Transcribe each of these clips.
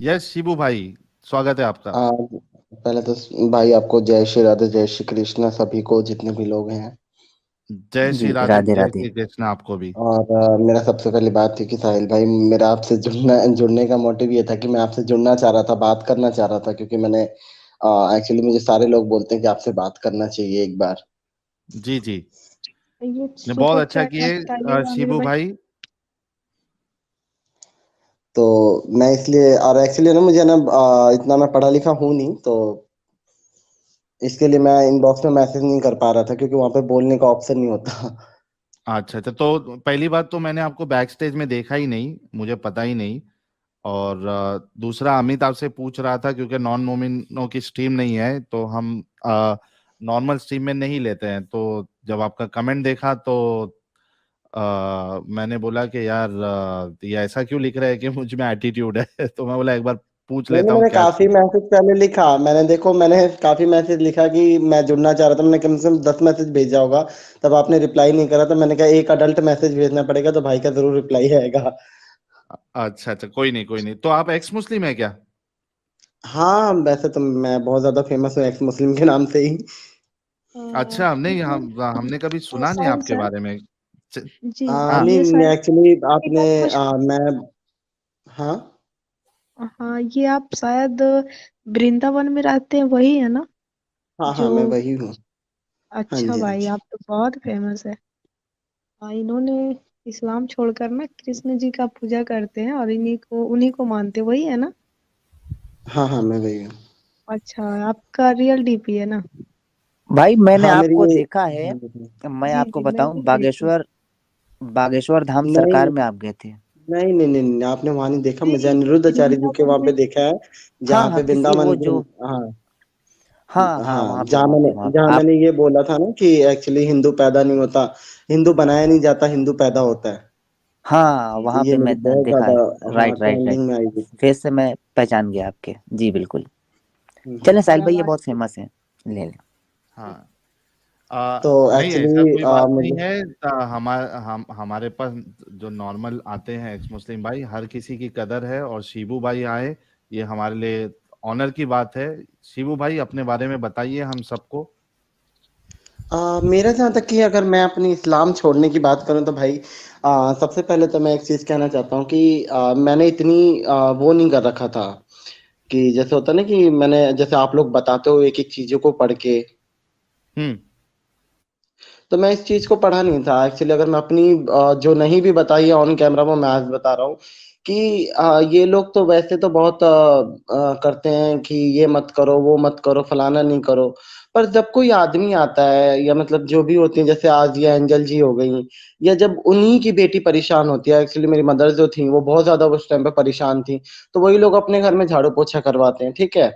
Yes Shibu भाई, स्वागत है आपका। पहले तो भाई आपको जय श्री राधे, जय श्री कृष्ण सभी को, जितने भी लोग हैं। जय जी श्री राधे, राधे जय राधे। श्री कृष्ण आपको भी। और मेरा सबसे पहली बात थी कि साहिल भाई, मेरा आपसे जुड़ने का मोटिव ये था कि मैं आपसे जुड़ना चाह रहा था, बात करना चाह रहा था, क्योंकि मैंने एक्चुअली मुझे सारे लोग बोलते हैं कि आपसे बात करना चाहिए एक बार। जी जी। ये ने बहुत सुपर अच्छा चैट किए बताइएगा आमिर शिबू भाई। भाई। तो मैं इसलिए, और एक्चुअली ना मुझे ना इतना मैं पढ़ा लिखा हूँ नहीं, तो इसके लिए मैं इनबॉक्स में मैसेज नहीं कर पा रहा था, क्योंकि वहां पे बोलने का ऑप्शन नहीं होता। अच्छा अच्छा, तो पहली बात तो मैंने आपको बैक स्टेज में देखा ही नहीं, मुझे पता ही नहीं। और दूसरा, अमित आपसे पूछ रहा था क्योंकि नॉन मोमिनों की स्ट्रीम नहीं है तो हम नॉर्मल स्ट्रीम में नहीं लेते हैं। तो जब आपका कमेंट देखा तो मैंने बोला कि यार ये ऐसा क्यों लिख रहा है कि मुझ में एटीट्यूड है तो मैं बोला एक बार पूछ नहीं लेता नहीं, हूँ मैंने क्या काफी सीन। मैसेज पहले लिखा। मैंने काफी मैसेज लिखा कि मैं जुड़ना चाह रहा था। मैंने कम से कम 10 मैसेज भेजा होगा। तब आपने रिप्लाई नहीं करा, तो मैंने कहा एक अडल्ट मैसेज भेजना पड़ेगा, तो भाई का जरूर रिप्लाई आएगा। अच्छा अच्छा, कोई नहीं कोई नहीं। तो आप एक्स मुस्लिम है क्या? हाँ, वैसे तो मैं बहुत ज्यादा फेमस हूँ एक्स मुस्लिम के नाम से ही। अच्छा, नहीं ये हमने कभी सुना नहीं साहिल आपके सर। बारे में। जी। हाँ ये नहीं, साहिल एक्चुअली एक आपने आपको मैं, हाँ हाँ, ये आप शायद वृंदावन में रहते हैं, वही है ना? हाँ हाँ, जो मैं वही हूँ। हाँ अच्छा जी, हाँ भाई, जी। आप तो बहुत फेमस है। हाँ, इन्होंने इस्लाम छोड़कर ना कृष्ण जी का पूजा करते हैं और उन्हीं को मानते हैं, वही है ना? हाँ हाँ, मैं वही हूँ। अच्छा, आपका रियल डीपी है ना? भाई मैंने हाँ, मेरी आपको ये, देखा है। मैं जी आपको जी, मैंने बताऊं, भी देखी। बागेश्वर बागेश्वर धाम सरकार नहीं में आप गए थे। नहीं नहीं नहीं नहीं, आपने वहां नहीं देखा मुझे, नहीं, अनिरुद्ध आचार्य जी के वृंदावन वहां में। पे देखा है। हाँ जहाँ हाँ, पे किसी वो वृंदावन जो, हाँ हाँ हाँ, हाँ, वहां पे जहाँ आप। मैंने ये बोला था ना कि एक्चुअली हिंदू पैदा नहीं होता, हिंदू बनाया नहीं जाता, हिंदू पैदा होता है। हाँ, तो वहां ये पे मेरी मैं बहुत देखा ज्यादा, है। हाँ, राइट राइट राइट। ट्रेंडिंग में आई हुई थी। फेस से मैं पहचान गया आपके। जी बिल्कुल। हम्म। चलें साहिल भाई, ये शाबाश। बहुत फेमस है। ले लें। हाँ। तो नहीं ऐसा एक्चुअली कोई बात नहीं मुझे, है। हमारे पास जो नॉर्मल आते हैं एक्स मुस्लिम भाई, हर किसी की कदर है, और शिबू भाई आए, ये हमारे लिए ऑनर की बात है। शिबू भाई अपने बारे में बताइए हम सबको। मेरा जहाँ तक कि अगर मैं अपनी इस्लाम छोड़ने की बात करूँ तो भाई, सबसे पहले तो मैं एक चीज़ कहना चाहता हूँ कि मैंने इतनी वो नहीं कर रखा था कि जैसे होता है ना कि मैंने, जैसे आप लोग बताते हो एक एक चीज़ों को पढ़ के, हम्म। तो मैं इस चीज़ को पढ़ा नहीं था एक्चुअली। अगर मैं अपनी जो नहीं भी बताई है ऑन कैमरा, वो मैं आज बता रहा हूँ कि ये लोग तो वैसे तो बहुत करते हैं कि ये मत करो, वो मत करो, फलाना नहीं करो। पर जब कोई आदमी आता है, या मतलब जो भी होती है, जैसे आज ये एंजल जी हो गई, या जब उन्हीं की बेटी परेशान होती है, एक्चुअली मेरी मदर जो थी वो बहुत ज्यादा उस टाइम पे परेशान थी, तो वही लोग अपने घर में झाड़ू पोछा करवाते हैं, ठीक है।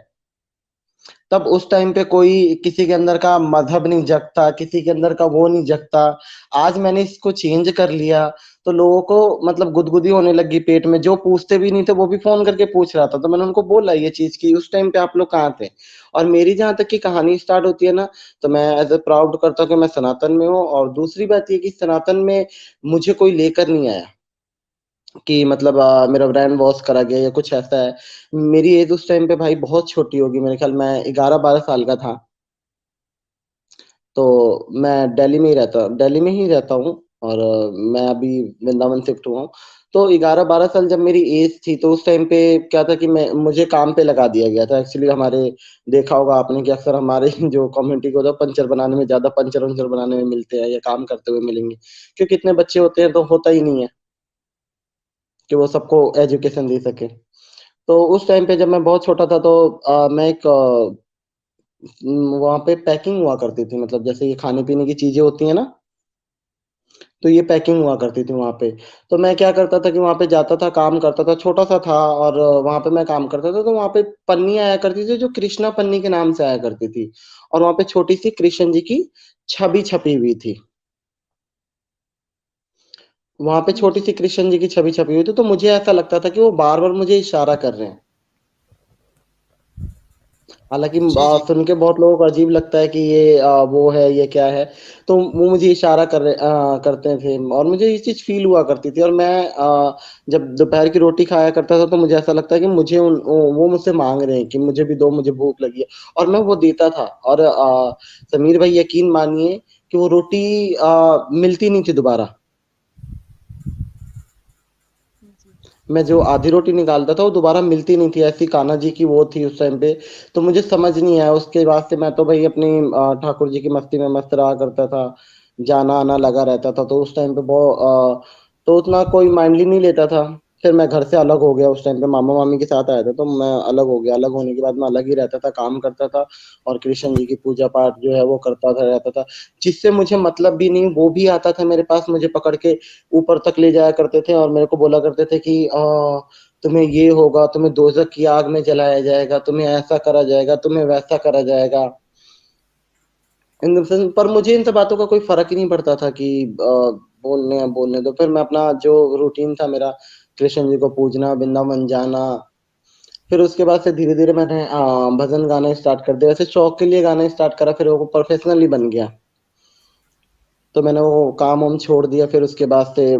तब उस टाइम पे कोई किसी के अंदर का मजहब नहीं जगता, किसी के अंदर का वो नहीं जगता। आज मैंने इसको चेंज कर लिया, तो लोगों को मतलब गुदगुदी होने लगी पेट में। जो पूछते भी नहीं थे वो भी फोन करके पूछ रहा था, तो मैंने उनको बोला ये चीज की उस टाइम पे आप लोग कहाँ थे। और मेरी जहां तक की कहानी स्टार्ट होती है ना, तो मैं एज ए प्राउड करता हूँ कि मैं सनातन में हूँ। और दूसरी बात ये कि सनातन में मुझे कोई लेकर नहीं आया कि मतलब मेरा ब्रांड वॉश करा गया या कुछ ऐसा है। मेरी एज उस टाइम पे भाई बहुत छोटी होगी, मेरे ख्याल मैं 11-12 साल का था। तो मैं दिल्ली में ही रहता हूँ। और मैं अभी वृंदावन शिफ्ट हुआ हूँ। तो 11-12 साल जब मेरी एज थी, तो उस टाइम पे क्या था कि मैं मुझे काम पे लगा दिया गया था एक्चुअली। हमारे, देखा होगा आपने कि अक्सर हमारे जो कम्युनिटी को, तो पंचर बनाने में, ज्यादा पंचर वंचर बनाने में मिलते हैं या काम करते हुए मिलेंगे, क्योंकि इतने बच्चे होते हैं तो होता ही नहीं है कि वो सबको एजुकेशन दे सके। तो उस टाइम पे जब मैं बहुत छोटा था, तो मैं एक वहाँ पे पैकिंग हुआ करती थी, मतलब जैसे ये खाने पीने की चीजें होती है ना, तो ये पैकिंग हुआ करती थी वहाँ पे। तो मैं क्या करता था कि वहाँ पे जाता था, काम करता था, छोटा सा था, और वहाँ पे मैं काम करता था। तो वहाँ पे पन्नी आया करती थी जो कृष्णा पन्नी के नाम से आया करती थी, और वहाँ पे छोटी सी कृष्ण जी की छवि छपी हुई थी। वहाँ पे छोटी सी कृष्ण जी की छवि छपी हुई थी, तो मुझे ऐसा लगता था कि वो बार बार मुझे इशारा कर रहे हैं। हालांकि जी जी सुन के बहुत लोगों को अजीब लगता है कि ये वो है, ये क्या है। तो वो मुझे इशारा करते थे और मुझे ये चीज फील हुआ करती थी। और मैं जब दोपहर की रोटी खाया करता था तो मुझे ऐसा लगता है कि मुझे वो मुझसे मांग रहे हैं कि मुझे भी दो, मुझे भूख लगी है। और मैं वो देता था। और समीर भाई यकीन मानिए कि वो रोटी मिलती नहीं थी दोबारा। जी मैं जो आधी रोटी निकालता था वो दोबारा मिलती नहीं थी, ऐसी कान्हा जी की वो थी उस टाइम पे। तो मुझे समझ नहीं आया, उसके बाद से मैं तो भाई अपनी ठाकुर जी की मस्ती में मस्त रहा करता था, जाना आना लगा रहता था। तो उस टाइम पे बहुत तो उतना कोई माइंडली नहीं लेता था। फिर मैं घर से अलग हो गया, उस टाइम पे मामा मामी के साथ आया था तो मैं अलग हो गया। अलग होने के बाद मैं अलग ही रहता था, काम करता था और कृष्ण जी की पूजा पाठ जो है वो करता था, रहता था। जिससे मुझे मतलब भी नहीं, वो भी आता था मेरे पास, मुझे पकड़ के ऊपर तक ले जाया करते थे और मेरे को बोला करते थे कि तुम्हें ये होगा, तुम्हें दोजख की आग में जलाया जाएगा, तुम्हें ऐसा करा जाएगा, तुम्हें वैसा करा जाएगा। पर मुझे इन सब बातों का कोई फर्क ही नहीं पड़ता था कि बोलने दो। फिर मैं अपना जो रूटीन था मेरा, कृष्ण जी को पूजना, वृंदावन जाना। फिर उसके बाद से धीरे धीरे मैंने भजन गाना स्टार्ट कर दिया। वैसे शौक के लिए गाना स्टार्ट करा, फिर वो प्रोफेशनली बन गया। तो मैंने वो काम वाम छोड़ दिया। फिर उसके बाद से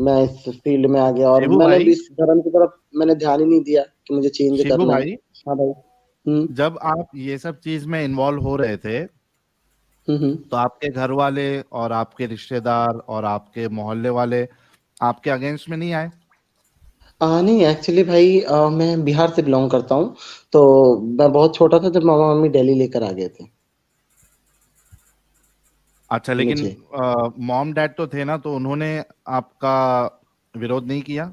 मैं इस फील्ड में आ गया और शिबू मैंने भी भाई, इस धर्म की तरफ मैंने ध्यान ही नहीं दिया कि मुझे चेंज शिबू करना है। भाई, हाँ भाई। हम्म जब आप ये सब चीज में इन्वॉल्व हो रहे थे हम्म। तो आपके घर वाले और आपके रिश्तेदार और आपके मोहल्ले वाले आपके अगेंस्ट में नहीं आए? नहीं एक्चुअली भाई, मैं बिहार से बिलोंग करता हूँ। तो मैं बहुत छोटा था जब मामा मम्मी दिल्ली लेकर आ गए थे अच्छा, लेकिन मुझे। मॉम डैड तो थे ना, तो उन्होंने आपका विरोध नहीं किया?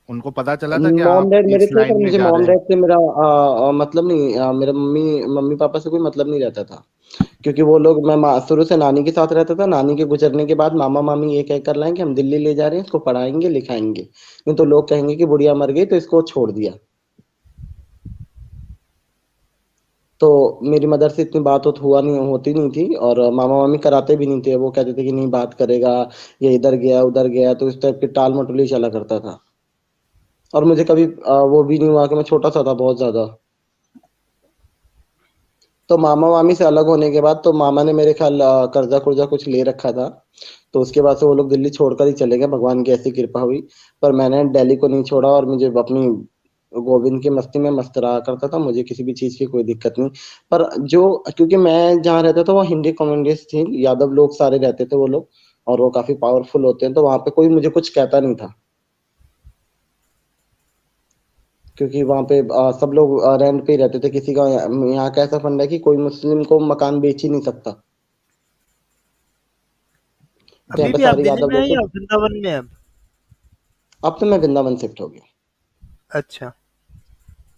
उनको पता चला था कि मॉम आप डैड मेरे इस थे, लाइन पर में मुझे जा मॉम रहे हैं। डैड से मेरा मतलब नहीं, मेरे मम्मी मम्मी पापा से कोई मतलब नहीं रहता था। क्योंकि वो लोग, मैं शुरू से नानी के साथ रहता था। नानी के गुजरने के बाद मामा मामी ये कह कर लाए कि हम दिल्ली ले जा रहे हैं, इसको पढ़ाएंगे लिखाएंगे, नहीं तो लोग कहेंगे कि बुढ़िया मर गई तो इसको छोड़ दिया। तो मेरी मदर से इतनी बात होती नहीं थी। और मामा मामी कराते भी नहीं थे, वो कहते थे कि नहीं बात करेगा, ये इधर गया उधर गया, तो इस टाइप की टाल मटोली चला करता था। और मुझे कभी वो भी नहीं हुआ कि मैं छोटा सा था बहुत ज्यादा। तो मामा मामी से अलग होने के बाद तो मामा ने मेरे ख्याल कर्जा कुर्जा कुछ ले रखा था। तो उसके बाद से वो लोग दिल्ली छोड़कर ही चले गए, भगवान की ऐसी कृपा हुई। पर मैंने दिल्ली को नहीं छोड़ा और मुझे अपनी गोविंद की मस्ती में मस्त रहा करता था, मुझे किसी भी चीज की कोई दिक्कत नहीं। पर जो, क्योंकि मैं जहाँ रहता था वो हिंदी कम्युनिटीज थी, यादव लोग सारे रहते थे वो लोग, और वो काफी पावरफुल होते हैं, तो वहां पे कोई मुझे कुछ कहता नहीं था। क्योंकि वहां पे सब लोग रेंट पे ही रहते थे। किसी का यहाँ का ऐसा फंड है कि कोई मुस्लिम को मकान बेच ही नहीं सकता। तो यहाँ अभी पे भी आप सारे दिल्ली यादव में हैं लोग थे। या वृंदावन में हैं अब? अब तो मैं वृंदावन शिफ्ट हो गया। अच्छा।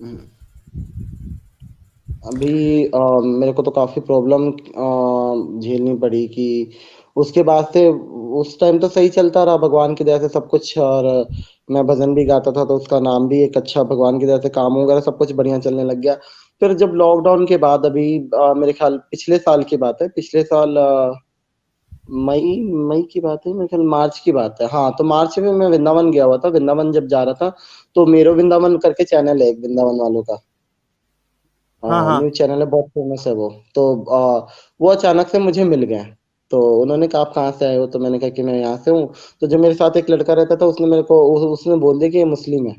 हम्म। अभी मेरे को तो काफी प्रॉब्लम झेलनी पड़ी कि उसके बाद से, उस टाइम तो सही चलता रहा भगवान की दया से सब कुछ। और मैं भजन भी गाता था तो उसका नाम भी एक अच्छा, भगवान की दया से काम वगैरह सब कुछ बढ़िया चलने लग गया। फिर जब लॉकडाउन के बाद, अभी मेरे ख्याल पिछले साल की बात है, पिछले साल मई मई की बात है मेरे ख्याल, मार्च की बात है। हाँ, तो मार्च में मैं वृंदावन गया हुआ था। वृंदावन जब जा रहा था तो मेरो वृंदावन करके चैनल है एक वृंदावन वालों का, हाँ हाँ। न्यूज चैनल है, बहुत फेमस है वो। तो वो अचानक से मुझे मिल गए। तो उन्होंने कहा आप कहाँ से आए हो, तो मैंने कहा कि मैं यहाँ से हूँ। तो जो मेरे साथ एक लड़का रहता था उसने मेरे को उसने बोल दिया कि ये मुस्लिम है।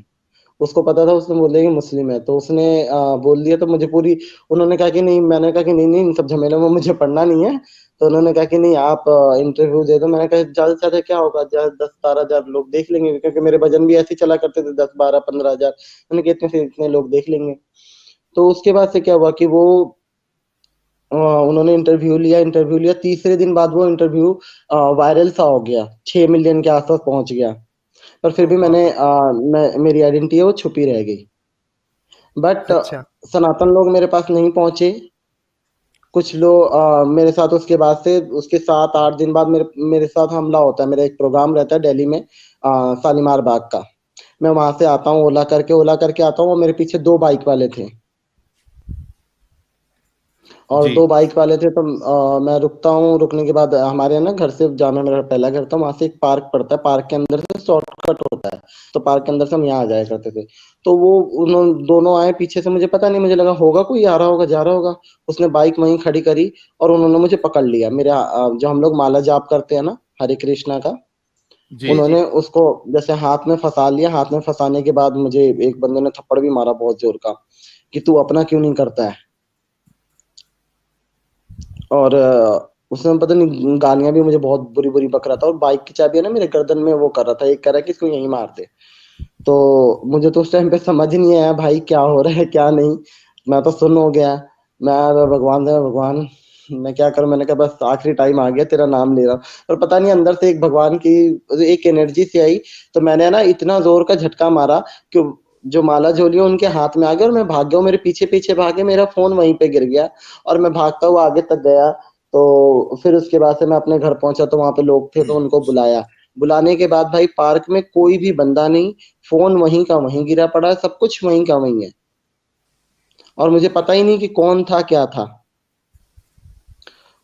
उसको पता था, उसने बोल दिया कि मुस्लिम है, तो उसने बोल दिया। तो मुझे पूरी, उन्होंने कहा कि नहीं, मैंने कहा कि नहीं नहीं इन सब झमेलों में मुझे पढ़ना नहीं है। तो उन्होंने कहा कि नहीं आप इंटरव्यू दे दो। मैंने कहा ज्यादा से ज्यादा क्या होगा, 10-12 हजार लोग देख लेंगे, क्योंकि मेरे भजन भी ऐसे ही चला करते थे, 10-12-15 हजार। मैंने कहा इतने से इतने लोग देख लेंगे। तो उसके बाद से क्या हुआ कि वो उन्होंने इंटरव्यू लिया। तीसरे दिन बाद वो इंटरव्यू वायरल सा हो गया, 6 मिलियन के आसपास पहुंच गया। पर फिर ओ भी बाप रे। मेरी आइडेंटिटी है वो छुपी रह गई। बट अच्छा। सनातन लोग मेरे पास नहीं पहुंचे। कुछ लोग मेरे साथ, उसके बाद से उसके 7-8 दिन बाद मेरे मेरे साथ हमला होता है। मेरा एक प्रोग्राम रहता है दिल्ली में, शालीमार बाग का। मैं वहां से आता हूँ, ओला करके आता हूँ, और मेरे पीछे 2 बाइक वाले थे। और जी 2 बाइक वाले थे, तो मैं रुकता हूँ, रुकने के बाद हमारे ना घर से जहाँ मेरा पहला घर था, वहां से एक पार्क पड़ता है, पार्क के अंदर से शॉर्टकट होता है, तो पार्क के अंदर से हम यहाँ आ जाया करते थे। तो वो उन्होंने दोनों आए पीछे से, मुझे पता नहीं, मुझे लगा होगा कोई आ रहा होगा, जा रहा होगा। उसने बाइक वहीं खड़ी करी और उन्होंने मुझे पकड़ लिया। मेरे जो हम लोग माला जाप करते हैं ना, हरे कृष्णा का, जी उन्होंने उसको जैसे हाथ में फंसा लिया। हाथ में फंसाने के बाद मुझे एक बंदे ने थप्पड़ भी मारा बहुत जोर का, कि तू अपना क्यों नहीं करता है। और उसने पता नहीं गालियां भी मुझे बहुत बुरी बुरी बक रहा था, और बाइक की चाबी है ना मेरे गर्दन में वो कर रहा था, एक कह रहा है कि इसको यहीं मार दे। तो मुझे तो उस टाइम पे समझ ही नहीं आया भाई क्या हो रहा है क्या नहीं। मैं तो सुन हो गया। मैं भगवान दे भगवान, मैं क्या करूं। मैंने कहा बस आखिरी टाइम आ गया, तेरा नाम ले रहा हूं। और पता नहीं अंदर से एक भगवान की एक एनर्जी सी आई, तो मैंने ना इतना जोर का झटका मारा कि जो माला झोली उनके हाथ में आ गया, और मैं भाग गया। मेरे पीछे पीछे भागे, मेरा फोन वहीं पे गिर गया, और मैं भागता हुआ आगे तक गया। तो फिर उसके बाद से मैं अपने घर पहुंचा, तो वहां पे लोग थे, तो उनको बुलाया। बुलाने के बाद भाई पार्क में कोई भी बंदा नहीं, फोन वहीं का वहीं गिरा पड़ा है, सब कुछ वहीं का वहीं है, और मुझे पता ही नहीं कि कौन था क्या था।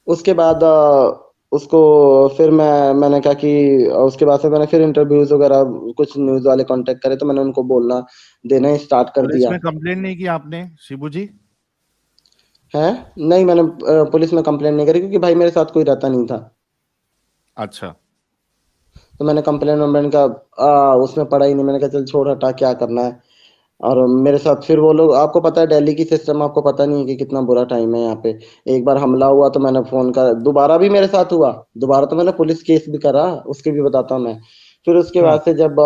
उसके बाद उसको फिर मैंने कहा कि उसके बाद से मैंने फिर इंटरव्यूज वगैरह कुछ न्यूज वाले कांटेक्ट करे, तो मैंने उनको बोलना देना स्टार्ट कर पुलिस दिया में कंप्लेंट नहीं की आपने शिबू जी? है। नहीं, मैंने पुलिस में कंप्लेंट नहीं करी, क्योंकि भाई मेरे साथ कोई रहता नहीं था। अच्छा तो मैंने कंप्लेंट वम्प्लेंट का उसमें पड़ा ही नहीं। मैंने कहा चल छोड़ हटा, क्या करना है। और मेरे साथ फिर वो लोग, आपको पता है दिल्ली की सिस्टम, आपको पता नहीं है कि कितना बुरा टाइम है यहाँ पे। एक बार हमला हुआ तो मैंने फोन कर, दोबारा भी मेरे साथ हुआ, दोबारा तो मैंने पुलिस केस भी करा, उसके भी बताता हूँ मैं। फिर उसके हाँ बाद से जब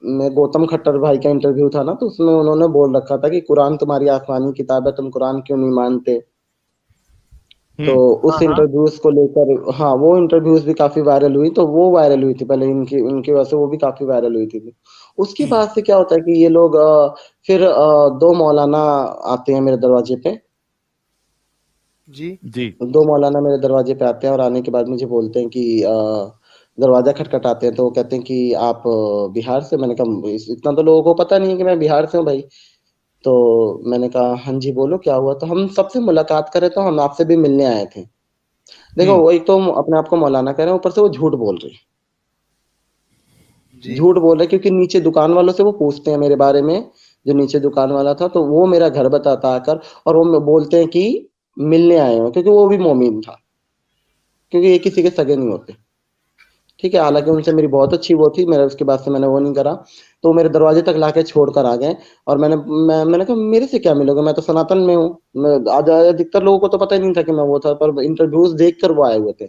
मैं गौतम खट्टर भाई का इंटरव्यू था ना, तो उसमें उन्होंने बोल रखा था कि कुरान तुम्हारी आसमानी किताब है, तुम कुरान क्यों नहीं मानते। तो उस हाँ हाँ इंटरव्यूज को लेकर, हाँ वो इंटरव्यूज भी काफी वायरल हुई। तो वो वायरल हुई थी पहले, इनकी उनकी वजह से वो भी काफी वायरल हुई थी। उसके बाद से क्या होता है कि ये लोग फिर 2 मौलाना आते हैं मेरे दरवाजे पे। जी 2 मौलाना मेरे दरवाजे पे आते हैं, और आने के बाद मुझे बोलते हैं कि दरवाजा खटखटाते हैं, तो वो कहते हैं कि आप बिहार से। मैंने कहा इतना तो लोगों को पता नहीं है कि मैं बिहार से हूँ भाई। तो मैंने कहा हाँ जी बोलो क्या हुआ। तो हम सबसे मुलाकात करें, तो हम आपसे भी मिलने आए थे। देखो हम्म वो एक तो अपने आप को मौलाना कह रहे हैं, ऊपर से वो झूठ बोल रहे हैं। जी झूठ बोल रहे हैं क्योंकि नीचे दुकान वालों से वो पूछते हैं मेरे बारे में। जो नीचे दुकान वाला था, तो वो मेरा घर बताता आकर, और वो बोलते हैं कि मिलने आए हो, क्योंकि वो भी मोमिन था, क्योंकि ये किसी के सगे नहीं होते। ठीक है, हालांकि उनसे मेरी बहुत अच्छी वो थी, मेरा उसके बाद से मैंने वो नहीं करा। तो मेरे दरवाजे तक लाके छोड़ कर आ गए। और मैंने कहा मेरे से क्या मिलोगे, मैं तो सनातन में हूँ। मैं आज अधिकतर लोगों को तो पता ही नहीं था कि मैं वो था, पर इंटरव्यूज देख कर वो आए हुए थे।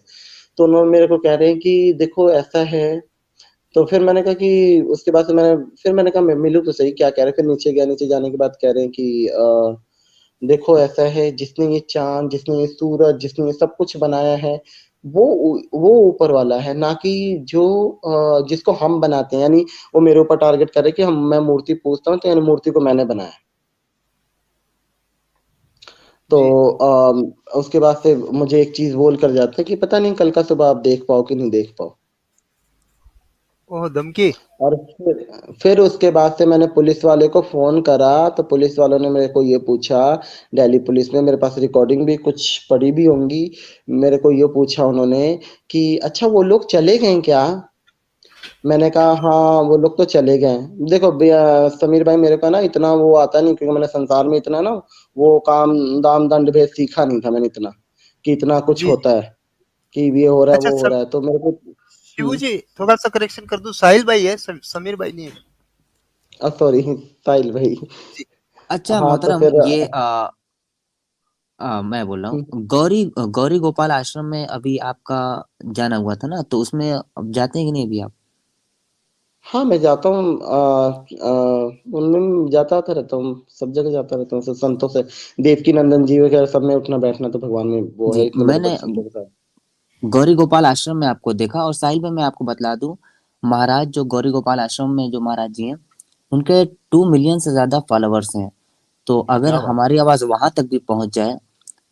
तो उन्होंने मेरे को कह रहे हैं कि देखो ऐसा है। तो फिर मैंने कहा कि उसके बाद से मैंने कहा मैं मिलूं तो सही, क्या कह रहे हैं। फिर नीचे गया, नीचे जाने के बाद कह रहे हैं कि देखो ऐसा है, जिसने ये चांद, जिसने ये सूरज, जिसने ये सब कुछ बनाया है, वो वो ऊपर वाला है, ना कि जो जिसको हम बनाते हैं। यानी वो मेरे ऊपर टारगेट करे कि हम मैं मूर्ति पूजता हूँ, तो यानी मूर्ति को मैंने बनाया। तो जी उसके बाद से मुझे एक चीज बोल कर जाते हैं कि पता नहीं कल का सुबह आप देख पाओ कि नहीं देख पाओ। ओह धमकी और फिर उसके बाद से मैंने पुलिस वाले को फोन करा, तो पुलिस वालों ने मेरे को ये पूछा, दिल्ली पुलिस में, मेरे पास रिकॉर्डिंग भी कुछ पड़ी भी होंगी। मेरे को ये पूछा उन्होंने कि अच्छा वो लोग चले गए क्या। मैंने कहा हाँ वो लोग तो चले गए। देखो समीर भाई, मेरे को ना इतना वो आता नहीं, क्योंकि मैंने संसार में इतना ना वो काम दाम दंड भेद सीखा नहीं था मैंने इतना, कि इतना कुछ जी होता है, कि ये हो रहा है अच्छा वो हो रहा है, तो मेरे को शिबू जी थोड़ा सा करेक्शन कर दूं, साहिल भाई है, समीर भाई नहीं है। सॉरी साहिल भाई। जी अच्छा हाँ तो मोहतरम, फिर ये मैं बोल रहा हूँ गौरी गौरी गोपाल आश्रम में अभी आपका जाना हुआ था ना, तो उसमें अब जाते हैं कि नहीं अभी आप? हाँ मैं जाता हूँ, उनमें जाता आता रहता हूँ, सब जगह जाता रहता हूँ, सब संतों से, देवकी नंदन जी वगैरह सब में उठना बैठना तो भगवान में वो है, जी, इतने बड़े बड़े मैंने संतों के साथ। गौरी गोपाल आश्रम में आपको देखा। और साहिल में मैं आपको बतला दूं, महाराज जो गौरी गोपाल आश्रम में जो महाराज जी हैं, उनके 2 मिलियन से ज्यादा फॉलोअर्स हैं। तो अगर क्या बात। हमारी आवाज वहां तक भी पहुंच जाए,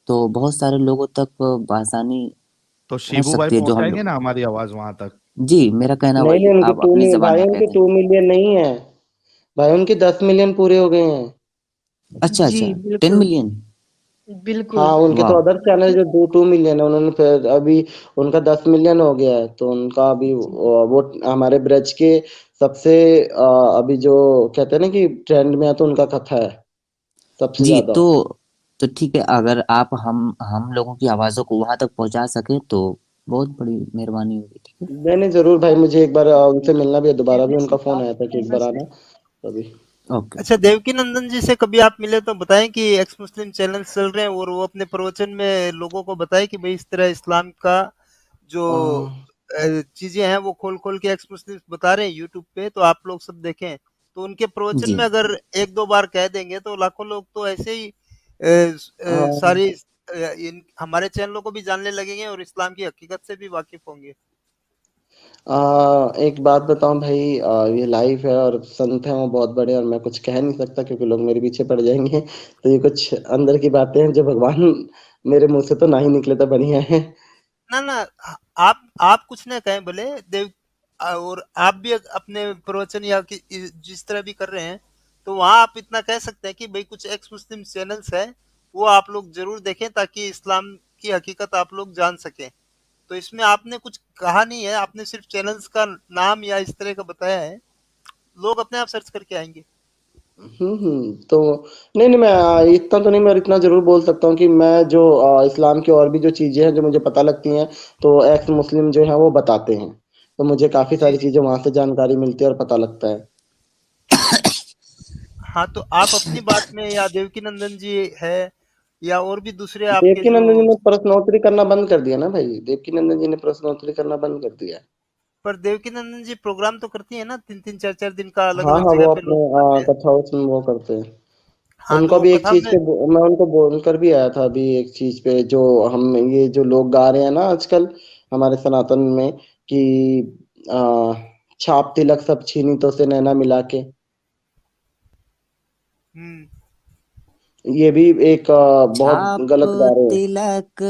तो बहुत सारे लोगों तक बआसानी तो पहुंच शिबू भाई सकती है, जो हम पहुंचाएंगे लोग। ना हमारी आवाज वहां तक? जी, मेरा कहना नहीं वही नहीं, है, उनके आप अपनी जबान भाई में उनके कहते हैं। 2 मिलियन नहीं है। भाई उनके 10 मिलियन पूरे हो गए हैं। अच्छा जी अच्छा, टेन बिल्कुल। मिलियन बिल्कुल। हाँ, उनके तो वाह अदर चैनल जो 2 मिलियन है, उन्होंने फिर अभी उनका 10 मिलियन हो गया है, तो उनका अभी वो हमारे ब्रज के सबसे अभी जो कहते हैं ना कि ट्रेंड में है, तो उनका कथा है सबसे जी। ज्यादा। तो ठीक है, अगर आप हम लोगों की आवाज़ों को वहाँ तक पहुँचा सकें तो बहुत बड़ी मेहरबानी होगी। ठीक है। नहीं नहीं, जरूर भाई, मुझे एक बार उनसे मिलना भी है, दोबारा भी कहने से उनका फोन आया काफी था कि एक बार फेमस है। आना, तभी। ओके। अच्छा, देवकी नंदन जी से कभी आप मिले तो बताएं कि एक्स मुस्लिम चैनल चल रहे हैं और वो अपने प्रवचन में लोगों को बताएं कि भाई इस तरह इस्लाम का जो हाँ चीजें हैं वो खोल खोल के एक्स मुस्लिम बता रहे हैं यूट्यूब पे, तो आप लोग सब देखें। तो उनके प्रवचन जी। में अगर एक दो बार कह देंगे तो लाखों लोग तो ऐसे ही हाँ। सारी इन हमारे चैनलों को भी जानने लगेंगे और इस्लाम की हकीकत से भी वाकिफ होंगे। एक बात बताऊं भाई, ये लाइव है और संत हैं वो बहुत बड़े, और मैं कुछ कह नहीं सकता क्योंकि लोग मेरे पीछे पड़ जाएंगे, तो ये कुछ अंदर की बातें हैं जो भगवान मेरे मुंह से तो ना ही निकले तो बढ़िया है। ना ना, आप कुछ ना कहें भले देव, और आप भी अपने प्रवचन या कि जिस तरह भी कर रहे हैं, तो वहां आप इतना कह सकते हैं कि भाई कुछ एक्स मुस्लिम चैनल्स है, वो आप लोग जरूर देखें ताकि इस्लाम की हकीकत आप लोग जान सकें। तो इसमें आपने कुछ कहा नहीं है, आपने सिर्फ चैनल्स का नाम या इस तरह का बताया है, लोग अपने आप सर्च करके आएंगे। तो नहीं नहीं, मैं इतना तो नहीं, मैं इतना जरूर बोल सकता हूँ कि मैं जो इस्लाम की और भी जो चीजें हैं जो मुझे पता लगती हैं, तो एक्स मुस्लिम जो है वो बताते हैं, तो मुझे काफी जी सारी जी। चीजें वहां से जानकारी मिलती है और पता लगता है। हाँ, तो आप अपनी बात में या देवकी नंदन जी है या और भी दूसरे आपके देवकी जो, नंदन जी ने प्रश्नोत्तरी करना बंद कर दिया ना भाई, देवकी नंदन जी ने प्रश्नोत्तरी करना बंद कर दिया है। पर देवकी नंदन जी प्रोग्राम तो करती है ना, 3-3 4-4 दिन का अलग हाँ अलग हाँ, जगह वो पे अपने लोग बुलाते हैं। कथा उसमें वो करते हैं। हाँ, तो उनको वो भी एक कथा चीज में, पे मैं उनको बोलकर भी आया था अभी, एक चीज पे जो हम ये जो लोग गा रहे हैं ना आजकल हमारे सनातन में, कि आ, छाप तिलक सब छीनी तो से नैना मिला के, हम्म, ये भी एक बहुत छाप गलत गा रहे हैं। तिलक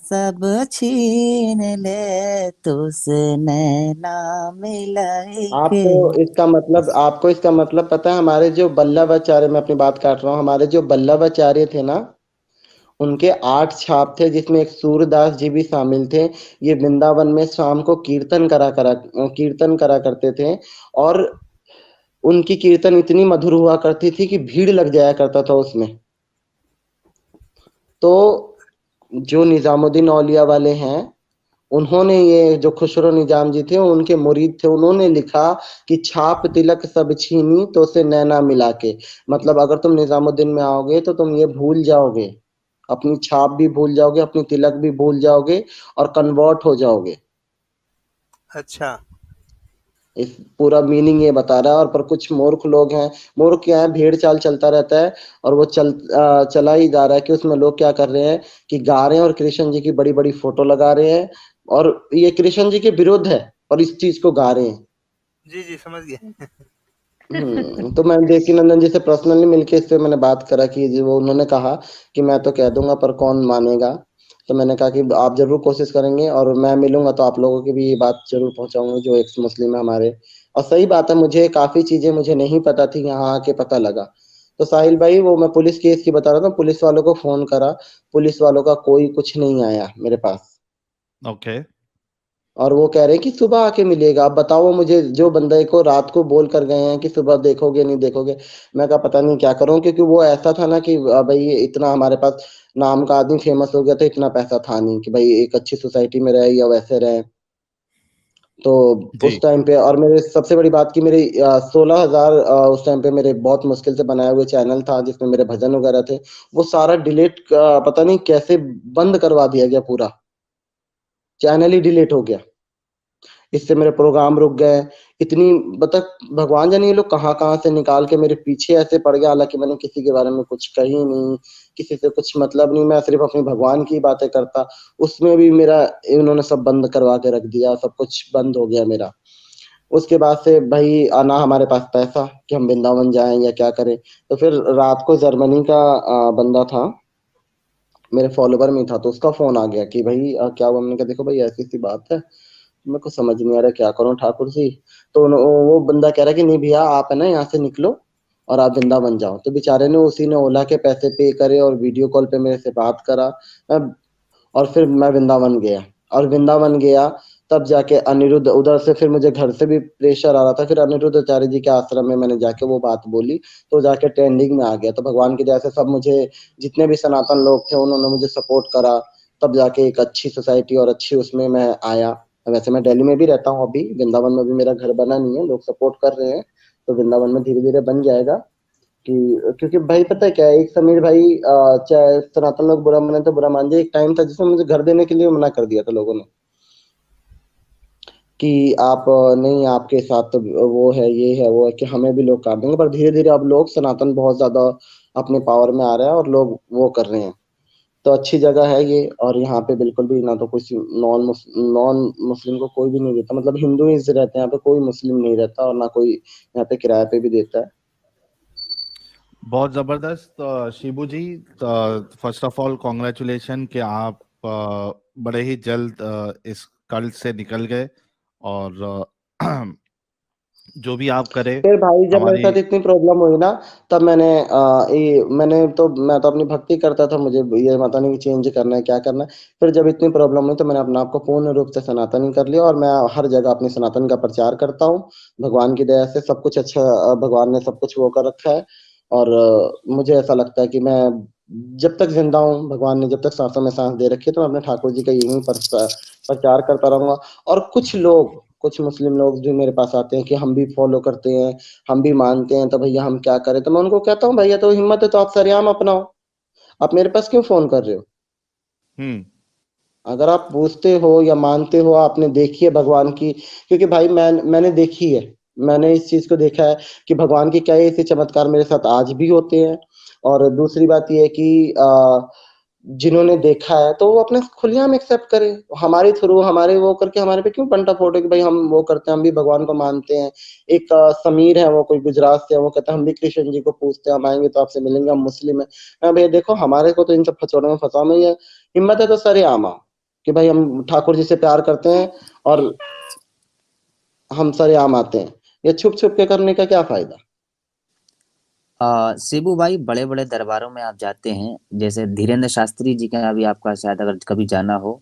सब छीन ले, तुझसे नैना मिलाए के। आपको इसका मतलब पता है, हमारे जो बल्लभाचार्य, मैं अपनी बात काट रहा हूँ, हमारे जो बल्लभाचार्य थे ना, उनके 8 छाप थे जिसमें एक सूरदास जी भी शामिल थे। ये वृंदावन में शाम को कीर्तन करा करते थे, और उनकी कीर्तन इतनी मधुर हुआ करती थी कि भीड़ लग जाया करता था उसमें। तो जो निजामुद्दीन औलिया वाले हैं, उन्होंने ये जो खुसरो निजाम जी थे उनके मुरीद थे, उन्होंने लिखा कि छाप तिलक सब छीनी तो से नैना मिला के, मतलब अगर तुम निजामुद्दीन में आओगे तो तुम ये भूल जाओगे, अपनी छाप भी भूल जाओगे, अपनी तिलक भी भूल जाओगे, और कन्वर्ट हो जाओगे। अच्छा, इस पूरा मीनिंग ये बता रहा है, और पर कुछ मूर्ख लोग हैं, मूर्ख क्या है, भेड़ चाल चलता रहता है, और वो चला ही जा रहा है कि उसमें लोग क्या कर रहे हैं कि गा रहे हैं और कृष्ण जी की बड़ी बड़ी फोटो लगा रहे हैं, और ये कृष्ण जी के विरुद्ध है, और इस चीज को गा रहे हैं। जी जी, समझ गए। तो मैं देवकी नंदन जी से पर्सनली मिलके इस पे मैंने बात करा कि जी, वो उन्होंने कहा कि मैं तो कह दूंगा पर कौन मानेगा, तो मैंने कहा कि आप जरूर कोशिश करेंगे, और मैं मिलूंगा तो आप लोगों की भी ये बात जरूर पहुंचाऊंगा जो एक्स मुस्लिम है हमारे। और सही बात है, मुझे काफी चीजें मुझे नहीं पता थी, यहाँ आके पता लगा। तो साहिल भाई, वो मैं पुलिस केस की बता रहा था, पुलिस वालों को फोन करा, पुलिस वालों का कोई कुछ नहीं आया मेरे पास, ओके। और वो कह रहे हैं कि सुबह आके मिलेगा। अब बताओ मुझे, जो बंदे को रात को बोल कर गए हैं कि सुबह देखोगे नहीं देखोगे, मैं कहा पता नहीं क्या करूं, क्योंकि वो ऐसा था ना कि भाई ये इतना हमारे पास नाम का आदमी फेमस हो गया था, इतना पैसा था नहीं कि भाई एक अच्छी सोसाइटी में रहे या वैसे रहे। तो जी। उस टाइम पे, और मेरे सबसे बड़ी बात की, मेरे 16,000 उस टाइम पे मेरे बहुत मुश्किल से बनाए हुए चैनल था जिसमें मेरे भजन वगैरह थे, वो सारा डिलीट, पता नहीं कैसे बंद करवा दिया गया, पूरा चैनल ही डिलीट हो गया। इससे मेरे प्रोग्राम रुक गए, इतनी मतलब भगवान जाने ये लोग कहाँ कहाँ से निकाल के मेरे पीछे ऐसे पड़ गया, हालांकि मैंने किसी के बारे में कुछ कही नहीं, किसी से कुछ मतलब नहीं, मैं सिर्फ अपनी भगवान की बातें करता, उसमें भी मेरा इन्होंने सब बंद करवा के रख दिया, सब कुछ बंद हो गया मेरा। उसके बाद से भाई आना हमारे पास पैसा कि हम वृंदावन जाएं या क्या करें, तो फिर रात को जर्मनी का बंदा था, मेरे फॉलोवर में था, तो उसका फोन आ गया कि भाई क्या हुआ, हमने कहा देखो भाई ऐसी सी बात है, मेरे को समझ नहीं आ रहा क्या करूं ठाकुर जी। तो वो बंदा कह रहा है कि नहीं भैया, आप है ना यहाँ से निकलो, और आप वृंदावन जाओ। तो बेचारे ने उसी ने ओला के पैसे पे करे और वीडियो कॉल पे मेरे से बात करा। और फिर मैं वृंदावन गया, और वृंदावन गया तब जाके अनिरुद्ध उधर से, फिर मुझे घर से भी प्रेशर आ रहा था, फिर अनिरुद्ध आचार्य जी के आश्रम में मैंने जाके वो बात बोली, तो जाके ट्रेंडिंग में आ गया। तो भगवान की दया से सब मुझे, जितने भी सनातन लोग थे उन्होंने मुझे सपोर्ट करा, तब जाके एक अच्छी सोसाइटी और अच्छी उसमें मैं आया। वैसे मैं दिल्ली में भी रहता हूँ, अभी वृंदावन में भी मेरा घर बना नहीं है, लोग सपोर्ट कर रहे हैं, तो वृंदावन में धीरे धीरे बन जाएगा। कि क्योंकि भाई पता है क्या है, एक समीर भाई चाहे सनातन लोग बुरा माने तो बुरा मान जाए, एक टाइम था जिसमें मुझे घर देने के लिए मना कर दिया था लोगों ने, कि आप नहीं, आपके साथ तो वो है, ये है, वो है, कि हमें भी लोग काट देंगे। पर धीरे धीरे अब लोग सनातन बहुत ज्यादा अपने पावर में आ रहा है और लोग वो कर रहे हैं, तो अच्छी जगह है ये। और यहाँ पे बिल्कुल भी ना तो कुछ नॉन मुस्लिम को कोई भी नहीं देता, मतलब हिंदू ही रहते हैं यहाँ पे, कोई मुस्लिम नहीं रहता, और ना कोई यहाँ पे किराए पे भी देता है। बहुत जबरदस्त शिबू जी। फर्स्ट ऑफ ऑल कॉन्ग्रेचुलेशन कि आप बड़े ही जल्द इस कल्ट से निकल गए, और जो भी आप करे फिर भाई जब मेरे हमारी। साथ इतनी प्रॉब्लम हुई ना, तब मैं तो अपनी भक्ति करता था, मुझे ये पता नहीं चेंज करना है क्या करना है। फिर जब इतनी प्रॉब्लम हुई तो मैंने अपने आप को पूर्ण रूप से सनातनी कर लिया, और मैं हर जगह अपनी सनातन का प्रचार करता हूँ। भगवान की दया से सब कुछ अच्छा, भगवान ने सब कुछ वो कर रखा है। और मुझे ऐसा लगता है कि मैं जब तक जिंदा हूँ, भगवान ने जब तक सांसों में सांस दे रखी है, तो मैं अपने ठाकुर जी का यही प्रचार करता रहूंगा। और कुछ मुस्लिम लोग जो मेरे पास आते हैं कि हम भी फॉलो करते हैं, हम भी मानते हैं, तो भैया हम क्या करें, तो मैं उनको कहता हूँ भैया तो हिम्मत है तो आप सरेआम अपनाओ, आप मेरे पास क्यों फोन कर रहे हो? हम्म। अगर आप पूछते हो या मानते हो, आपने देखी है भगवान की, क्योंकि भाई मैंने देखी है, मैंने इस चीज को देखा है कि भगवान के क्या ऐसे चमत्कार मेरे साथ आज भी होते हैं। और दूसरी बात यह है कि जिन्होंने देखा है तो वो अपने खुलेआम एक्सेप्ट करें, हमारे थ्रू हमारे वो करके हमारे पे क्यों पंटा फोड़े कि भाई हम वो करते हैं, हम भी भगवान को मानते हैं। एक समीर है, वो कोई गुजरात से है, वो कहता है हम भी कृष्ण जी को पूछते हैं, हम आएंगे तो आपसे मिलेंगे, हम मुस्लिम है। मैं भैया देखो, हमारे को तो इन सब फचौड़ों में फंसा नहीं है, हिम्मत है तो सरेआम आओ कि भाई हम ठाकुर जी से प्यार करते हैं और हम सरेआम आते हैं। ये छुप छुप के करने का क्या फायदा? शिबू भाई, बड़े बड़े दरबारों में आप जाते हैं, जैसे धीरेन्द्र शास्त्री जी का भी आपका शायद अगर कभी जाना हो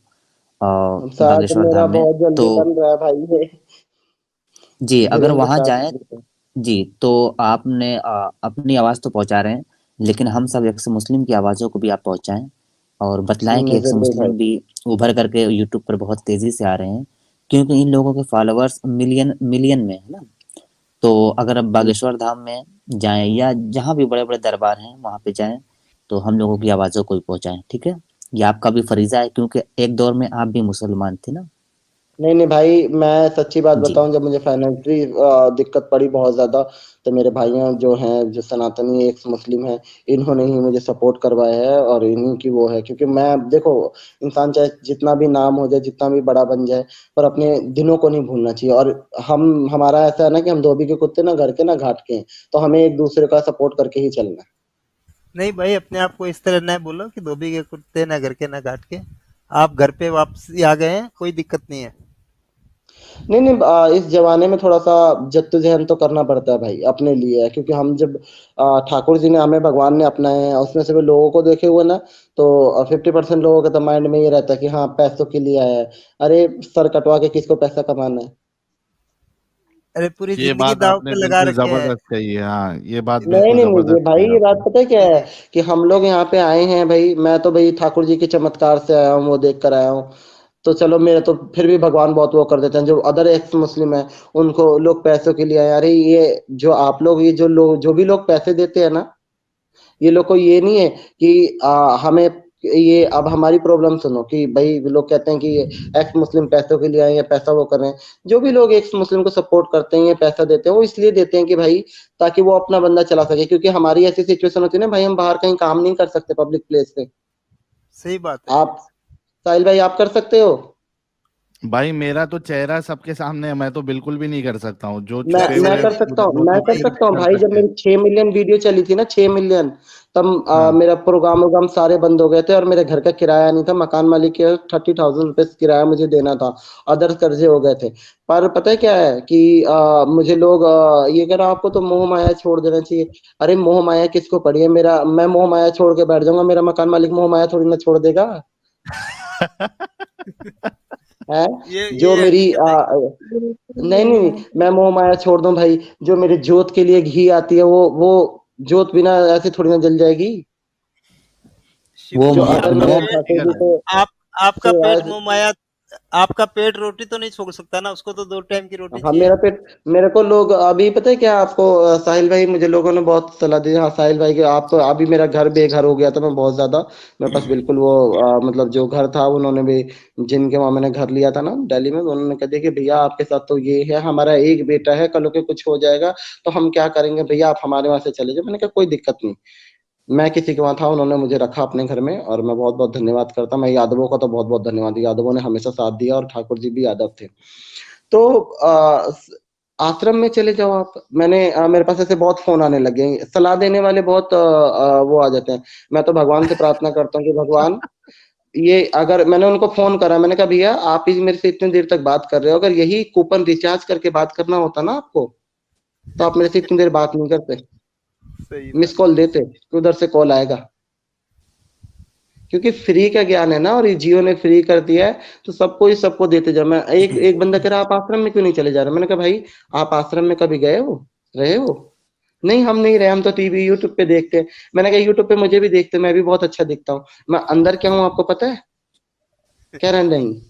शायद बागेश्वर मेरा धाम में, बहुत जल्दी तो बन रहा है भाई ये जी अगर धीरेन्द्र वहां जाएं, शास्त्री का। जी तो आपने अपनी आवाज तो पहुंचा रहे हैं, लेकिन हम सब एक्स मुस्लिम की आवाजों को भी आप पहुंचाएं और बतलाएं कि एक्स जरूर भाई। मुस्लिम भी उभर करके यूट्यूब पर बहुत तेजी से आ रहे हैं, क्योंकि इन लोगों के फॉलोअर्स मिलियन मिलियन में है ना। तो अगर आप बागेश्वर धाम में जाएं या जहाँ भी बड़े बड़े दरबार हैं वहां पे जाएं, तो हम लोगों की आवाजों को भी पहुंचाएं, ठीक है। ये आपका भी फरीजा है, क्योंकि एक दौर में आप भी मुसलमान थे ना। नहीं नहीं भाई, मैं सच्ची बात जी बताऊं, जब मुझे फाइनेंशियली दिक्कत पड़ी बहुत ज्यादा, तो मेरे भाइयों जो हैं, जो सनातनी एक्स मुस्लिम हैं, इन्होंने ही मुझे सपोर्ट करवाया है, और इन्हीं की वो है। क्योंकि मैं देखो, इंसान चाहे जितना भी नाम हो जाए, जितना भी बड़ा बन जाए, पर अपने दिनों को नहीं भूलना चाहिए। और हमारा ऐसा है ना कि हम धोबी के कुत्ते, ना घर के ना घाट के हैं, तो हमें एक दूसरे का सपोर्ट करके ही चलना है। नहीं भाई, अपने आप को इस तरह न बोलो कि धोबी के कुत्ते ना घर के ना घाट के। आप घर पे वापसी आ गए हैं, कोई दिक्कत नहीं है। नहीं नहीं, इस जमाने में थोड़ा सा जद्दोजहद तो करना पड़ता है भाई, अपने लिए है। क्योंकि हम जब ठाकुर जी ने हमें, भगवान ने अपनाए हैं, उसमें से भी लोगों को देखे हुए ना, तो 50% लोगों के तो माइंड में ये रहता है कि हाँ पैसों के लिए आया है। अरे सर कटवा के किसको पैसा कमाना है? अरे पूरी ये जिंदगी बात दांव आपने पे लगा बिल्कुल रखे हैं। जबरदस्त कही है। हाँ, ये बात नहीं बिल्कुल नहीं नहीं, ये जबरदस्त भाई कही ये बात आपने। पता है क्या है, कि हम लोग यहाँ पे आए हैं भाई, मैं तो भाई ठाकुर जी के चमत्कार से आया हूँ, वो देख कर आया हूँ। तो चलो, मेरे तो फिर भी भगवान बहुत वो कर देते हैं। जो अदर एक्स मुस्लिम है, उनको लोग पैसों के लिए आए। अरे ये जो आप लोग, ये जो भी लोग पैसे देते हैं ना, ये लोग को ये नहीं है कि हमें ये, अब हमारी प्रॉब्लम सुनो कि भाई लोग कहते हैं कि ये एक्स मुस्लिम पैसों के लिए आए हैं, पैसा वो कर रहे हैं। जो भी लोग एक्स मुस्लिम को सपोर्ट करते हैं, ये पैसा देते हैं, वो इसलिए देते हैं कि भाई ताकि वो अपना बंदा चला सके। क्योंकि हमारी ऐसी सिचुएशन होती है ना भाई, हम बाहर कहीं काम नहीं कर सकते पब्लिक प्लेस पे। सही बात है। आप साहिल भाई, आप कर सकते हो? भाई मेरा तो चेहरा सबके सामने है, मैं तो बिल्कुल भी नहीं कर सकता हूँ। जो मैं छुपे मैं हुए कर लोग सकता हैं, हूँ, वो मैं तो कर भाई सकता नहीं हूँ कर भाई। जब सकते। मेरी 6 मिलियन वीडियो चली थी ना, 6 मिलियन, तब हाँ मेरा प्रोग्राम वोग्राम सारे बंद हो गए थे और मेरे घर का किराया नहीं था। मकान मालिक के 30,000 रुपये किराया मुझे देना था, अदर कर्जे हो गए थे। पर पता है क्या है कि मुझे लोग ये कह रहा आपको तो मोह माया छोड़ देना चाहिए। अरे मोह माया किसको पड़ी है? मेरा मैं मोह माया छोड़ के बैठ जाऊंगा, मेरा मकान मालिक मोह माया थोड़ी ना छोड़ देगा है। जो ये मेरी हकीकत है। बिल्कुल नहीं बोल नहीं रहे नहीं, हैं। मैं मोह माया छोड़ दूं भाई। जो मेरे जोत के लिए घी आती है, वो जोत बिना ऐसे थोड़ी ना जल जाएगी। वो शिबू जो जी हाँ, अगर वो आपका तो मेरे पेट ठाकुर प्रैक्टिकल जी है। से आपका पेट आज मुंह माया, आपका पेट रोटी तो नहीं छोड़ सकता ना, उसको तो 2 टाइम की रोटी हाँ चाहिए। मेरा पेट, मेरे को लोग अभी पता है क्या आपको, साहिल भाई, मुझे लोगों ने बहुत सलाह दी। हाँ साहिल भाई के आप, अभी मेरा घर बेघर हो गया था मैं बहुत ज्यादा। मेरे पास बिल्कुल वो मतलब जो घर था, उन्होंने भी, जिनके वहां मैंने घर लिया था ना दिल्ली में, उन्होंने कह दिया कि भैया आपके साथ तो ये है, हमारा एक बेटा है, कल को कुछ हो जाएगा तो हम क्या करेंगे भैया, आप हमारे वहां से चले जाओ। मैंने कहा कोई दिक्कत नहीं। मैं किसी के वहां था, उन्होंने मुझे रखा अपने घर में, और मैं बहुत बहुत धन्यवाद करता। मैं यादवों का तो बहुत बहुत धन्यवाद, यादवों ने हमेशा साथ दिया, और ठाकुर जी भी यादव थे। तो आश्रम में चले जाओ आप। मैंने मेरे पास ऐसे बहुत फोन आने लगे हैं, सलाह देने वाले बहुत वो आ जाते हैं। मैं तो भगवान से प्रार्थना करता हूँ कि भगवान, ये अगर मैंने उनको फोन करा, मैंने कहा भैया आप ही मेरे से इतनी देर तक बात कर रहे हो, अगर यही कूपन रिचार्ज करके बात करना होता ना आपको, तो आप मेरे से इतनी देर बात नहीं करते, सही मिस बात। कॉल देते कि उधर से कॉल आएगा। क्योंकि फ्री का ज्ञान है ना, और ये जियो ने फ्री कर दिया है, तो सबको ही सबको देते जाओ। मैं एक एक बंदा कह रहा आप आश्रम में क्यों नहीं चले जा रहे? मैंने कहा भाई आप आश्रम में कभी गए हो, रहे हो? नहीं हम नहीं रहे, हम तो टीवी यूट्यूब पे देखते हैं। मैंने कहा यूट्यूब पे मुझे भी देखते हैं, मैं भी बहुत अच्छा दिखता हूँ। मैं अंदर क्या हूँ आपको पता है? कह रहे नहीं,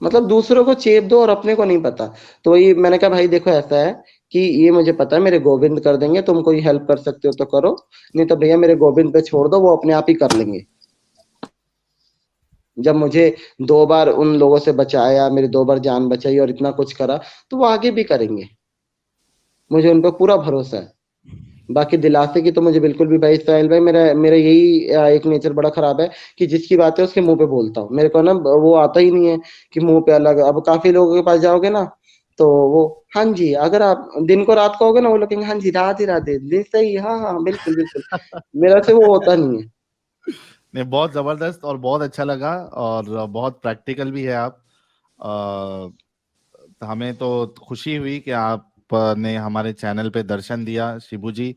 मतलब दूसरों को चेप दो और अपने को नहीं पता। तो ये मैंने कहा भाई देखो ऐसा है कि ये मुझे पता है मेरे गोविंद कर देंगे, तुम कोई हेल्प कर सकते हो तो करो, नहीं तो भैया मेरे गोविंद पे छोड़ दो, वो अपने आप ही कर लेंगे। जब मुझे 2 बार उन लोगों से बचाया, मेरी 2 बार जान बचाई और इतना कुछ करा, तो वो आगे भी करेंगे, मुझे उन पर पूरा भरोसा है। बाकी दिलासे की तो मुझे बिल्कुल भी भाई, साहिल भाई, मेरा मेरा यही एक नेचर बड़ा खराब है कि जिसकी बात है उसके मुंह पे बोलता हूँ। मेरे को ना वो आता ही नहीं है कि मुंह पे अलग। अब काफी लोगों के पास जाओगे ना, तो वो हाँ जी, अगर आप दिन को रात कहोगे ना, वो लोग कहेंगे हाँ जी राधे राधे, जी सही, हाँ हाँ बिल्कुल बिल्कुल। मेरा से वो होता नहीं है। नहीं, बहुत जबरदस्त और बहुत अच्छा लगा, और बहुत प्रैक्टिकल भी है आप। हमें तो खुशी हुई कि आपने हमारे चैनल पे दर्शन दिया। शिबू जी,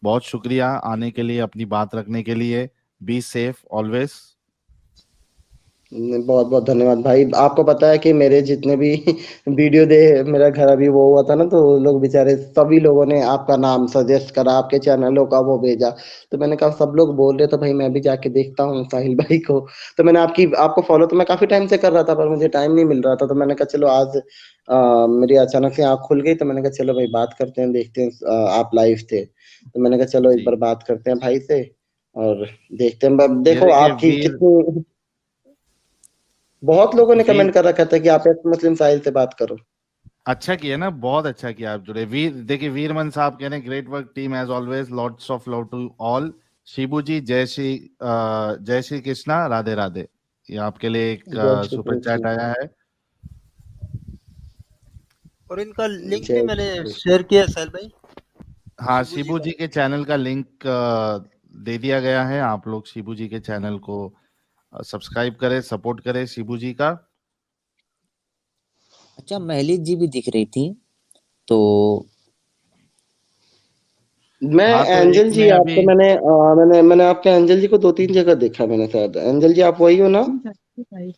बहुत शुक्रिया आने के लिए, अपनी बात रखने के लिए। Be safe always. बहुत बहुत धन्यवाद भाई। आपको पता है कि मेरे जितने भी वीडियो दे, मेरा घर अभी वो हुआ था ना, तो लोग बेचारे सभी लोगों ने आपका नाम सजेस्ट करा, आपके चैनलों का वो भेजा। तो मैंने कहा सब लोग बोल रहे, तो भाई मैं भी जाके देखता हूँ साहिल भाई को। तो मैंने आपको फॉलो तो मैं काफी टाइम से कर रहा था, पर मुझे टाइम नहीं मिल रहा था। तो मैंने कहा चलो आज मेरी अचानक से आँख खुल गई, तो मैंने कहा चलो भाई बात करते हैं, देखते हैं। आप लाइव थे, तो मैंने कहा चलो एक जी, बार बात करते हैं भाई से, और देखते हैं। ये देखो देखिए आपकी वीर, कितनी, बहुत लोगों ने वीर कमेंट कर रखा था कि आप एक मुस्लिम साहिल से बात करो। अच्छा किया ना, बहुत अच्छा किया आप जुड़े। वीर देखिए, वीरमन साहब कह रहे हैं great work team as always, lots of love to all. Shibu ji, जय श्री कृष्णा, राधे राधे। ये आपके लिए एक जय श्री सुपर चैट कृष्ण। आया है। और इनका लिंक भी जय मैंने श्री कृष्ण। शेयर किया है साहिल भाई, हाँ, शिबू जी शिबू का। जी के चैनल का लिंक दे दिया गया है। आप लोग शिबू जी के चैनल को सब्सक्राइब करें, सपोर्ट करें शिबू जी का। अच्छा, महलीक जी भी दिख रही थी, तो मैं हाँ, तो एक एंजल जी, ने अभी, आपको मैंने आपके एंजल जी को 2-3 जगह देखा मैंने, शायद एंजल जी आप वही हो ना, जी जी भाई।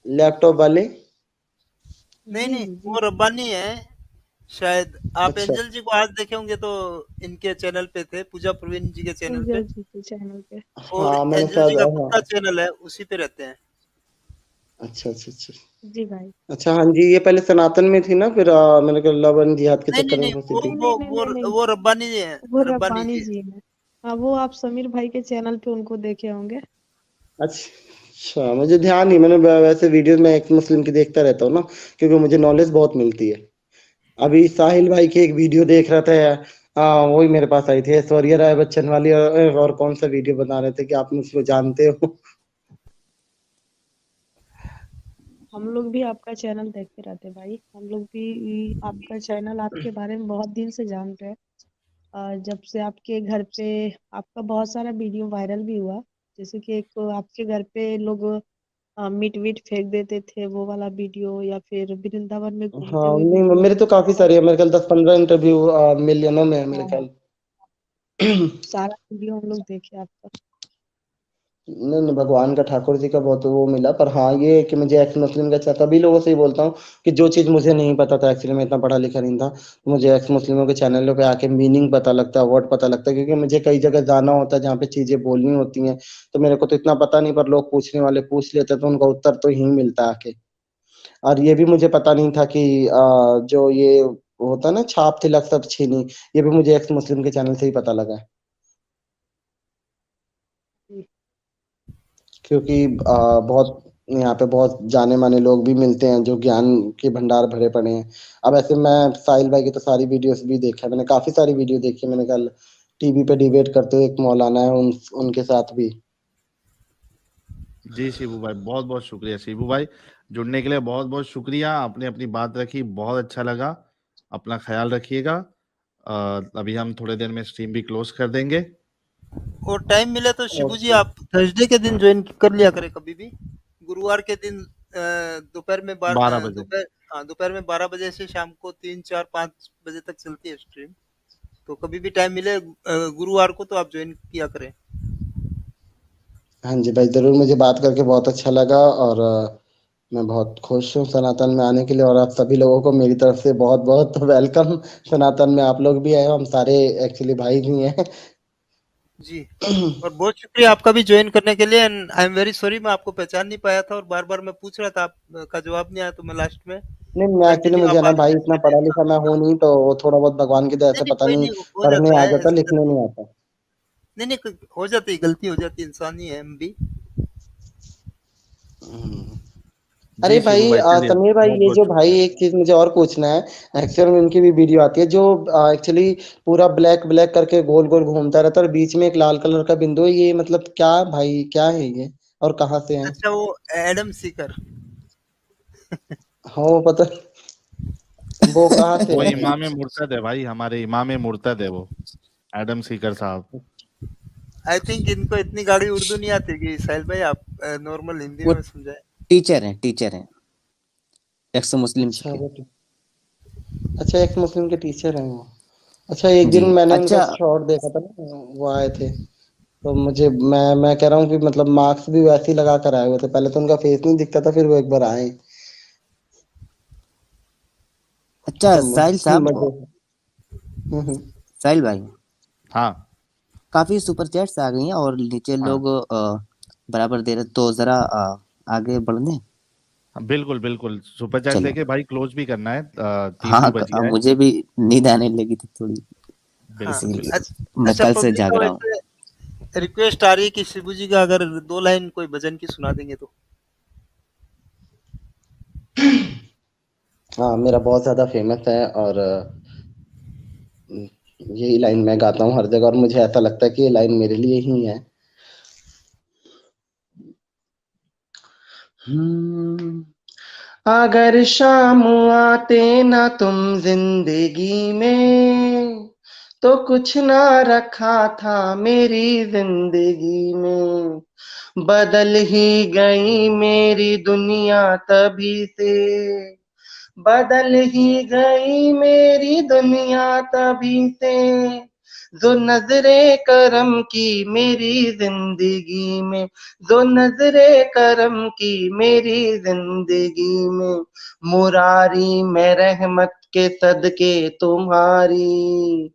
लैपटॉप वाले? नहीं जी नहीं, जी जी। वो रब्बानी है शायद। आप अच्छा एंजल जी को आज देखे होंगे तो इनके चैनल पे थे, पूजा प्रवीण जी के चैनल पूजा पे। जी के चैनल पे। और हाँ मैंने एंजल जी शायद, का खुद हाँ। का चैनल है, उसी पे रहते हैं। अच्छा अच्छा अच्छा। जी भाई। अच्छा हाँ जी, ये पहले सनातन में थी ना, फिर मैंने कहा लव एंड जिहाद के नहीं नहीं चक्कर में नहीं, फंसी वो थी। नहीं वो नहीं नहीं वो नहीं नहीं, वो रब्बानी जी है, वो रब्बानी रब्बानी जी। जी है। हाँ, वो आप समीर भाई के चैनल पे उनको देखे होंगे। अच्छा, मुझे ध्यान नहीं, मैंने वैसे वीडियो में एक मुस्लिम की देखता रहता हूँ ना, क्योंकि मुझे नॉलेज बहुत मिलती है। अभी साहिल भाई की एक वीडियो देख रहा था, वही मेरे पास आई थी, ऐश्वर्या राय बच्चन वाली, और कौन सा वीडियो बना रहे थे कि आप मुझको जानते हो। हम लोग भी आपका चैनल देखते रहते हैं भाई। हम लोग भी आपका चैनल आपके बारे में बहुत दिन से जान रहे हैं। जब से आपके घर पे आपका बहुत सारा वीडियो वायरल भी हुआ, जैसे कि एक आपके घर पे लोग मीट वीट फेंक देते थे, वो वाला वीडियो, या फिर वृंदावन में घूमते हाँ हुए नहीं, वीडियो। मेरे तो काफी सारे है, मेरे ख्याल 10-15 इंटरव्यू मिलियनों में है मेरे हाँ ख्याल। सारा वीडियो हम लोग देखे आपका। नहीं नहीं, भगवान का ठाकुर जी का बहुत वो मिला, पर हाँ ये है कि मुझे एक्स मुस्लिम का अच्छा, सभी लोगों से ही बोलता हूँ कि जो चीज़ मुझे नहीं पता था, एक्चुअली मैं इतना पढ़ा लिखा नहीं था, तो मुझे एक्स मुस्लिमों के चैनलों पे आके मीनिंग पता लगता है, वर्ड पता लगता है, क्योंकि मुझे कई जगह जाना होता है जहाँ पे चीज़ें बोलनी होती हैं, तो मेरे को तो इतना पता नहीं, पर लोग पूछने वाले पूछ लेते हैं तो उनका उत्तर तो यहीं मिलता है आके। और ये भी मुझे पता नहीं था कि जो ये होता है ना छाप तिलक सब छीनी, ये भी मुझे एक्स मुस्लिम के चैनल से ही पता लगा है। जी। क्योंकि बहुत यहाँ पे बहुत जाने माने लोग भी मिलते हैं जो ज्ञान के भंडार भरे पड़े हैं। अब ऐसे मैं साहिल भाई की तो सारी वीडियोस भी देखा है मैंने, काफी सारी वीडियो देखी है मैंने, कल टीवी पे डिबेट करते हुए एक मौलाना है उनके साथ भी। जी शिबू भाई, बहुत बहुत शुक्रिया शिबू भाई, जुड़ने के लिए बहुत बहुत शुक्रिया। आपने अपनी बात रखी, बहुत अच्छा लगा। अपना ख्याल रखिएगा। अभी हम थोड़ी देर में स्ट्रीम भी क्लोज कर देंगे। और टाइम मिले तो शिबू जी ओके। आप थर्सडे के दिन ज्वाइन कर लिया करें कभी भी। गुरुवार के दिन दोपहर में 12 बजे। दोपहर में 12 बजे से शाम को 3, 4, 5 बजे तक चलती है स्ट्रीम। तो कभी भी टाइम मिले गुरुवार को तो आप ज्वाइन किया करें। हाँ जी भाई, जरूर, मुझे बात करके बहुत अच्छा लगा, और मैं बहुत खुश हूँ सनातन में आने के लिए, और आप सभी लोगों को मेरी तरफ से बहुत बहुत वेलकम। सनातन में आप लोग भी आए हो, हम सारे एक्चुअली भाई भी हैं। जी, और बहुत शुक्रिया आपका भी ज्वाइन करने के लिए। And I am very sorry मैं आपको पहचान नहीं पाया था और बार-बार मैं पूछ रहा था, आपका जवाब नहीं आया तो मैं लास्ट में नहीं मैं एक्चुअली, कंटिन्यू मुझे आप ना भाई आंसर इतना देते। पढ़ा हाँ, लिखा मैं हूँ नहीं, तो वो थोड़ा बहुत भगवान की दया नहीं, से नहीं पता कोई नहीं, नहीं, हो पढ़ने जाता आ है जाता, ऐसी लिखने गलती। नहीं आता। नहीं, नहीं हो जाती है, गलती हो जाती है, इंसान ही है हम भी। हम्म। अरे जी शिबू भाई, भाई, चलिए समीर भाई, बहुत ये बहुत जो भाई शुक्रिया। एक चीज मुझे और पूछना है। एक्चुअली में उनकी भी वीडियो आती है जो एक्चुअली पूरा ब्लैक ब्लैक करके गोल गोल घूमता रहता है, और बीच में एक लाल कलर का बिंदु है, ये मतलब क्या भाई, क्या है ये, और कहाँ से है? अच्छा वो एडम सीकर। हाँ वो पता, वो कहाँ से वो है भाई? इमाम मुर्तद है भाई, हमारे इमाम मुर्तद है वो, एडम सीकर साहब। आई थिंक इनको इतनी गाड़ी उर्दू नहीं आती कि साहिल भाई आप नॉर्मल हिंदी वो में समझाएं। टीचर हैं एक्स मुस्लिम्स अच्छा के। अच्छा, एक मुस्लिम के टीचर हैं वो। अच्छा, एक दिन जी मैंने उनका अच्छा। शॉर्ट देखा था ना, वो आए थे, तो मुझे मैं कह रहा हूँ कि मतलब मार्क्स भी वैसे ही लगा कर आए हुए थे, पहले तो उनका फेस नहीं दिखता था, फिर वो एक बार आए। अच्छा साहिल साहब, मजे। हम्म। साहिल भाई, हाँ काफी सुपर चैट्स आ गई हैं और नीचे हाँ लोग बराबर दे रहे, तो जरा आगे बढ़ दें। हाँ, बिल्कुल बिल्कुल, सुपर चैट चलो। देके भाई क्लोज भी करना है, 3 भी हाँ बज गया है। मुझे भी नींद आने लगी थी थोड़ी, हाँ, बिल्कुल इसीलिए बिल्कुल। अच्छा। मैं अच्छा कल से पब्लिक जाग का रहा हूँ। वैसे रिक्वेस्ट आ रही है कि शिबू जी का अगर 2 लाइन कोई भजन की सुना देंगे तो। हाँ, मेरा बहुत ज्यादा फेमस है, और यही लाइन मैं गाता हूँ हर जगह, और मुझे ऐसा लगता है कि ये लाइन मेरे लिए ही है। हम्म। अगर शाम आते ना तुम जिंदगी में, तो कुछ ना रखा था मेरी जिंदगी में, बदल ही गई मेरी दुनिया तभी से, बदल ही गई मेरी दुनिया तभी से, जो नजरे करम की मेरी जिंदगी में, जो नजरे करम की मेरी जिंदगी में, मुरारी में रहमत के सदके तुम्हारी,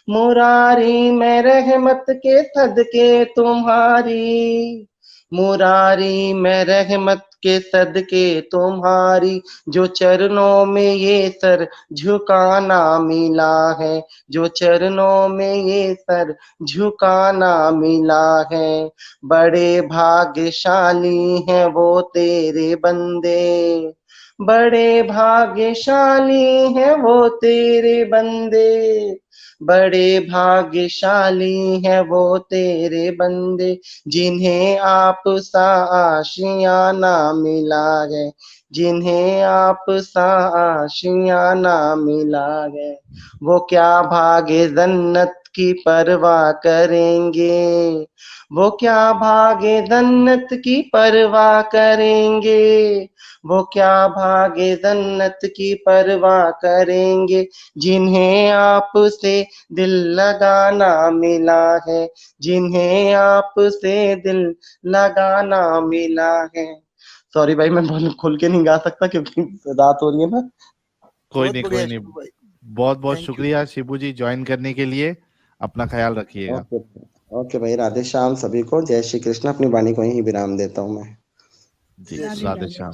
मुरारी में रहमत के सदके तुम्हारी, मुरारी में रहमत के सदके तुम्हारी, जो चरणों में ये सर झुकाना मिला है, जो चरणों में ये सर झुकाना मिला है, बड़े भाग्यशाली हैं वो तेरे बंदे, बड़े भाग्यशाली हैं वो तेरे बंदे, बड़े भाग्यशाली है वो तेरे बंदे, जिन्हें आप सा आशियाना मिला है, जिन्हें आप सा आशियाना मिला है। वो क्या भागे जन्नत की परवाह करेंगे, वो क्या भागे जन्नत की परवाह करेंगे, वो क्या भागे जन्नत की परवाह करेंगे, जिन्हें आपसे दिल लगाना मिला है, जिन्हें आपसे दिल लगाना मिला है। सॉरी भाई, मैं बहुत खुल के नहीं गा सकता क्योंकि रात हो रही है ना। कोई बहुत नहीं, बढ़िया कोई नहीं। शिबू भाई, बहुत बहुत थैंक यू। शुक्रिया शिबू जी ज्वाइन करने के लिए। अपना ख्याल रखिएगा। ओके, ओके भाई, राधे श्याम सभी को, जय श्री कृष्ण। अपनी वाणी को यहीं विराम देता हूँ मैं। जी, जय श्री राधे राधे। श्याम।